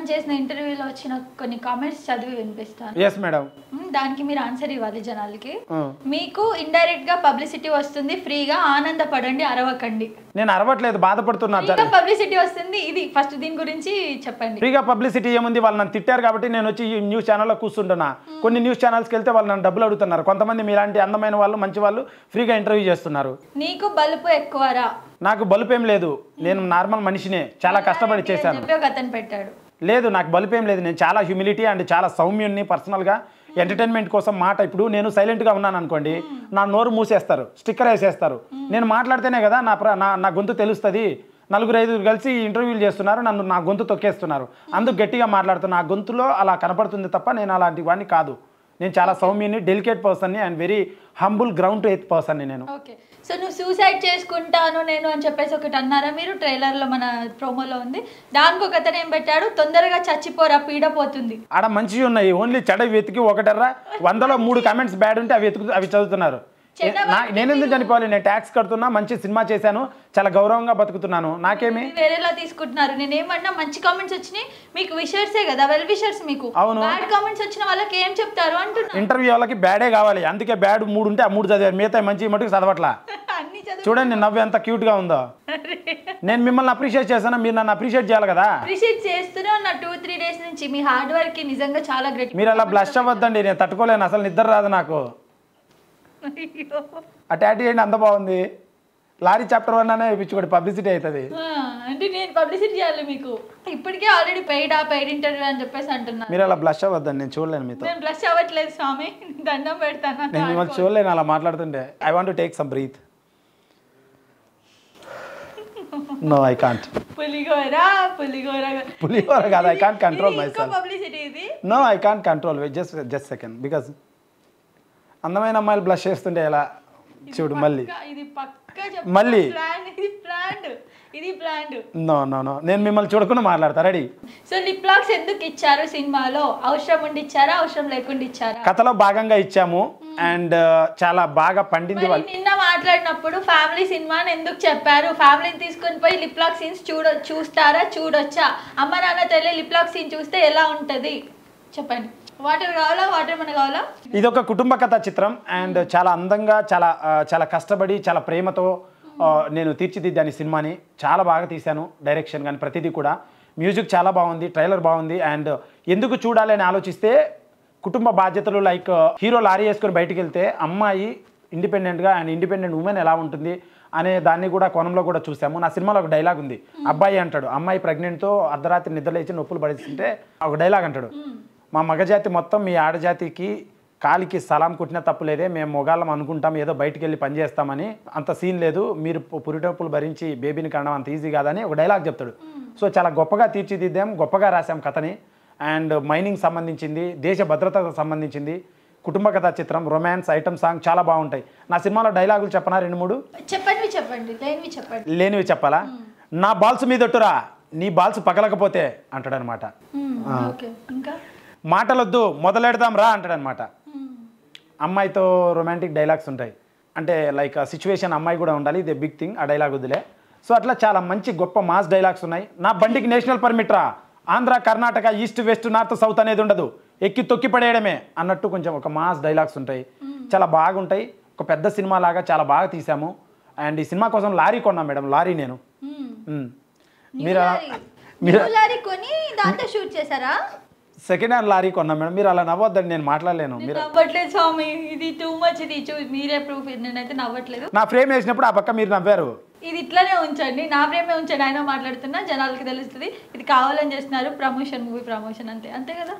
మనం చేసిన ఇంటర్వ్యూలో వచ్చిన కొన్ని కామెంట్స్ చదివి వినిపిస్తాను. Yes madam. దానికి మీరు ఆన్సర్ ఇవ్వాలి జనాలకి. మీకు ఇండైరెక్ట్ గా పబ్లిసిటీ వస్తుంది, ఫ్రీగా ఆనందపడండి, అరవకండి. నేను అరవట్లేదు, బాధపడుతున్నా. పబ్లిసిటీ వస్తుంది, ఇది ఫస్ట్ దీని గురించి చెప్పండి. ఫ్రీగా పబ్లిసిటీ ఏముంది? వాళ్ళు నన్ను తిట్టారు కాబట్టి నేను వచ్చి ఈ న్యూస్ ఛానల్లో కూర్చుంటున్నా. కొన్ని న్యూస్ ఛానల్స్కి వెళ్తే వాళ్ళు నన్ను డబ్బులు అడుగుతున్నారు. కొంతమంది మీలాంటి అందమైన వాళ్ళు, మంచి వాళ్ళు ఫ్రీగా ఇంటర్వ్యూ చేస్తున్నారు. నీకు బలుపు ఎక్కువరా? నాకు బలుపు ఏం లేదు, నేను నార్మల్ మనిషినే, చాలా కష్టపడి చేశాను. అతను పెట్టాడు. లేదు, నాకు బలుపు ఏం లేదు. నేను చాలా హ్యూమిలిటీ అండ్ చాలా సౌమ్యుని పర్సనల్గా. ఎంటర్టైన్మెంట్ కోసం మాట, ఇప్పుడు నేను సైలెంట్గా ఉన్నాను అనుకోండి, నా నోరు మూసేస్తారు, స్టిక్కర్ వేసేస్తారు. నేను మాట్లాడితేనే కదా నా గొంతు తెలుస్తుంది. 4-5 కలిసి ఇంటర్వ్యూలు చేస్తున్నారు, నా గొంతు తొక్కేస్తున్నారు. అందుకు గట్టిగా మాట్లాడుతున్నా. ఆ గొంతులో అలా కనపడుతుంది తప్ప నేను అలాంటి వాడిని కాదు. నేను చాలా సౌమ్యుని, డెలికేట్ పర్సన్ని and very humble, ground to earth పర్సన్ని నేను. ఓకే. సో నువ్వు సూసైడ్ చేసుకుంటాను నేను అని చెప్పేసి ఒకటి అన్నారా మీరు? ట్రైలర్లో మన ప్రోమోలో ఉంది. దానికి ఒక అతను ఏం పెట్టాడు, తొందరగా చచ్చిపోరా పీడపోతుంది. ఆడ మంచివి ఉన్నాయి, ఓన్లీ చెడ వెతికి ఒకటర్రా 100లో 3 కామెంట్స్ బ్యాడ్ ఉంటే అవి చదువుతున్నారు. నేను ఎందుకు చనిపోవాలి? నేను ట్యాక్స్ కడుతున్నా, మంచి సినిమా చేశాను, చాలా గౌరవంగా బతుకుతున్నాను. నాకేమి వేరేలా తీసుకుంటున్నారు. నేనేమన్నా మంచి కామెంట్స్ వచ్చినాయి మీకు, విషర్సే కదా, వెల్ విషర్స్ మీకు. అవును, బ్యాడ్ కామెంట్స్ వచ్చిన వాళ్ళకి ఏం చెప్తారు అంటున్నా. ఇంటర్వ్యూ వాళ్ళకి బ్యాడే కావాలి, అందుకే బ్యాడ్ 3 ఉంటే ఆ 3 చదివారు, మిగతా మంచి మటుకు చదవట్లా. చూడండి నవ్వు ఎంత క్యూట్ గా ఉందో. నేను మిమ్మల్ని అప్రిషియేట్ చేశాను, మీరు నన్ను అప్రిషియేట్ చేయాలి కదా. అప్రిషియేట్ చేస్తూనే ఉన్నా 2-3 డేస్ నుంచి. మీ హార్డ్ వర్క్ కి నిజంగా చాలా గ్రేట్. మీరు అలా బ్లష్ అవ్వద్దండి, నేను తట్టుకోలేను, అసలు నిద్ర రాదు నాకు. ఆ టాటూ ఏంటి అంత బాగుంది? లారీ చాప్టర్ 1 అనే ఇప్పించుకోండి, పబ్లిసిటీ అవుతుంది. అంటే నేను పబ్లిసిటీ చేయాలి మీకు. ఇప్పటికే ఆల్రెడీ పెయిడ్ ఇంటర్వ్యూ అని చెప్పేసి అంటున్నా. మీరు అలా బ్లష్ అవ్వద్దండి, నేను చూడలేను మీతో. నేను బ్లష్ అవ్వట్లేదు స్వామి, దండం పెడతాను. నేను మిమ్మల్ని చూడలేను అలా మాట్లాడుతుంటే. I want to take some breath. No, I can't. పులిగోర కాదు, I can't control myself. Publicity ఇది. No, I can't control. Just second, because అందమైన అమ్మాయిలు బ్లష్ చేస్తుంటే ఎలా చూడు. మళ్ళీ మళ్ళీ ఇది ప్లాన్డ్. నో నేను మిమ్మల్ని చూడకుండా మాట్లాడతా. రెడీ? సో లిప్ లాక్స్ ఎందుకు ఇచ్చారు సినిమాలో? అవసరం ఉండి ఇచ్చారా, అవసరం లేకుండా ఇచ్చారా? కథలో భాగంగా ఇచ్చాము అండ్ చాలా బాగా పండింది. వాళ్ళు నిన్న మాట్లాడినప్పుడు ఫ్యామిలీ సినిమా అని ఎందుకు చెప్పారు? ఫ్యామిలీని తీసుకొని పోయి లిప్ లాక్ సీన్స్ చూడొచ్చా? అమ్మ నాన్న తల్లి లిప్ లాక్ సీన్ చూస్తే ఎలా ఉంటది చెప్పండి. వాటర్ మన కావాలా? ఇది ఒక కుటుంబ కథా చిత్రం అండ్ చాలా అందంగా, చాలా కష్టపడి, చాలా ప్రేమతో నేను తీర్చిదిద్దాను ఈ సినిమాని. చాలా బాగా తీశాను, డైరెక్షన్ కానీ ప్రతిదీ కూడా. మ్యూజిక్ చాలా బాగుంది, ట్రైలర్ బాగుంది. అండ్ ఎందుకు చూడాలి అని ఆలోచిస్తే, కుటుంబ బాధ్యతలు లైక్ హీరో లారీ వేసుకొని బయటికి వెళ్తే అమ్మాయి ఇండిపెండెంట్గా అండ్ ఇండిపెండెంట్ ఉమెన్ ఎలా ఉంటుంది అనే దాన్ని కూడా కోణంలో కూడా చూసాము. నా సినిమాలో ఒక డైలాగ్ ఉంది. అబ్బాయి అంటాడు, అమ్మాయి ప్రెగ్నెంట్తో అర్ధరాత్రి నిద్రలేచి నొప్పులు పడిస్తుంటే ఒక డైలాగ్ అంటాడు, మా మగజాతి మొత్తం మీ ఆడజాతికి కాలికి సలాం కుట్టినా తప్పులేదే, మేము మొగాళ్ళం అనుకుంటాం, ఏదో బయటికి వెళ్ళి పని చేస్తామని, అంత సీన్ లేదు, మీరు పురిటప్పులు భరించి బేబీని కనడం అంత ఈజీ కాదని ఒక డైలాగ్ చెప్తాడు. సో చాలా గొప్పగా తీర్చిదిద్దాం, గొప్పగా రాసాం కథని. అండ్ మైనింగ్ సంబంధించింది, దేశ భద్రతకు సంబంధించింది, కుటుంబ కథా చిత్రం, రొమాన్స్, ఐటమ్ సాంగ్ చాలా బాగుంటాయి. నా సినిమాలో డైలాగులు చెప్పనా 2-3? లేనివి చెప్పాలా? నా బాల్స్ మీదొట్టురా, నీ బాల్స్ పగలకపోతే అంటాడు అనమాట. మాటలొద్దు మొదలెడదాం రా అంటాడు అనమాట. అమ్మాయితో రొమాంటిక్ డైలాగ్స్ ఉంటాయి, అంటే లైక్ సిచ్యువేషన్ అమ్మాయి కూడా ఉండాలి, ఇది బిగ్ థింగ్, ఆ డైలాగ్ వద్దులే. సో అట్లా చాలా మంచి గొప్ప మాస్ డైలాగ్స్ ఉన్నాయి. నా బండికి నేషనల్ పర్మిట్ రా, Andhra Karnataka east west north south అనేది ఉండదు, ఎక్కి తొక్కి పడేయడమే అన్నట్టు కొంచెం ఒక మాస్ డైలాగ్స్ ఉంటాయి, చాలా బాగుంటాయి. ఒక పెద్ద సినిమా లాగా చాలా బాగా తీసాము. అండ్ ఈ సినిమా కోసం లారీ కొన్నాం మేడం, లారీ నేను. సెకండ్ హ్యాండ్ లారీ కొన్నాం మేడం. మీరు అలా నవ్వద్దండి, నేను మాట్లాడలేను. నవ్వట్లేదు స్వామి, ఇది టూ మచ్. ఇది మీరే ప్రూఫ్, నేనైతే నవ్వట్లేదు. నా ఫ్రేమ్ వేసినప్పుడు ఆ పక్క మీరు నవ్వారు. ఇది ఇట్లానే ఉంచండి, నా ఫ్రేమే ఉంచండి. ఆయన మాట్లాడుతున్నా జనాలకి తెలుస్తుంది, ఇది కావాలని చేస్తున్నారు, ప్రమోషన్, మూవీ ప్రమోషన్, అంతే కదా.